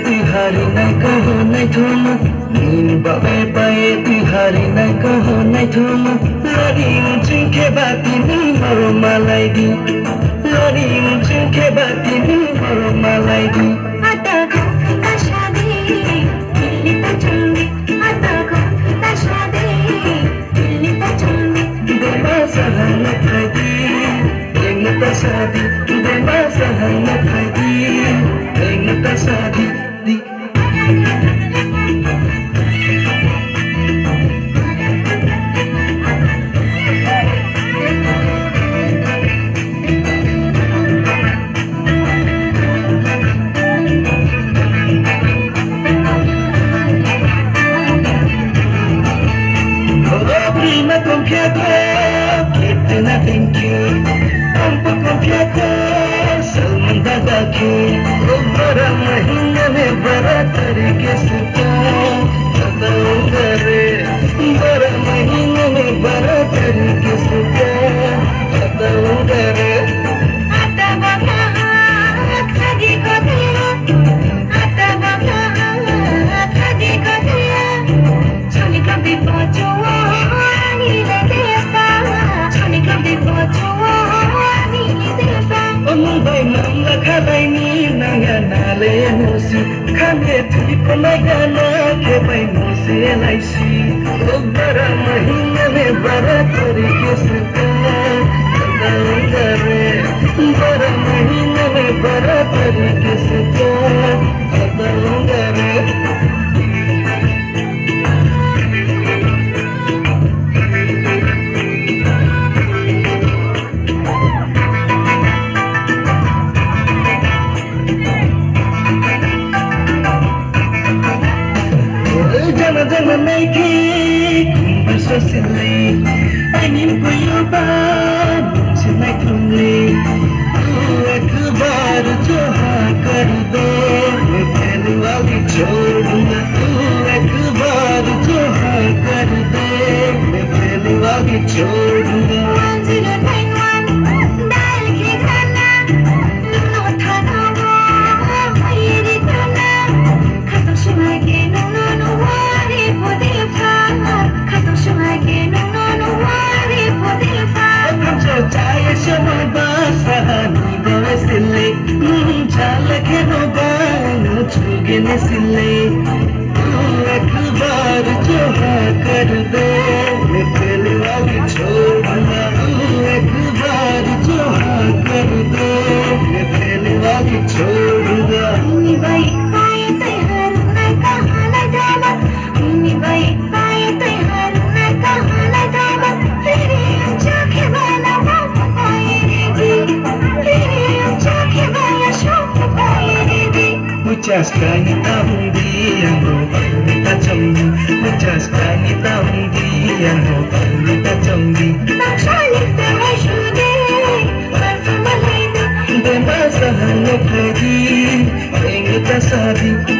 तिहारी नै कहो नै ठुम बाबे पाए तिहारी नै कहो नै ठुम लरिम चुके बाती नि मरो मलाई दि लरिम चुके बाती नि मरो मलाई दि आता को शादी दिल्ली ता चुंगी आता को शादी दिल्ली ता चुंगी देमा सहन खदी एंग ता शादी देमा सहन खदी एंग ता शादी Prima confiata, kiतना thank you. हमको confiata, सलमान दादा की. वो बड़ा महीना में बड़ा तरीके से क्या बताऊंगा रे. बड़ा महीना में बड़ा तरीके से क्या बताऊंगा रे. आता बाबा खादी को दिया आता बाबा खादी को दिया छोनी कभी पहुंचो Mumbai namla khalai ni nanga nale nosi khame thipo nagana ke pai nose laisi bara mahina mein bara tarike se बताऊंगा रे bara mahina mein bara tarike se बताऊंगा रे Jana naiki conversely ainin ko yuba sinai tumli ek baar jo ha kar do main wali chhod dunga ek baar jo ha kar do main wali chhod dunga 1091 डाल के खाना no थाना वो मेरी खाना खत्म शुमा के no Cahaya semua bahasa ni bawa silai, chala ke no bang, chuge ne silai. एक बार जो हाँ कर दे, मैं पहले वाली छोड़ दूँगा. एक बार जो हाँ कर दे, मैं पहले वाली छोड़ दूँगा. मिनी बाई पाए तैयार ना कहाँ ना जावा, मिनी बाई पाए तैयार ना कहाँ ना जावा. तेरी आँखें वाला Muchas cañitas un día no palmita chongi, muchas cañitas un día no palmita chongi. Bakshali te ayude, parfum malaide. De más no pedí, en esta sadi.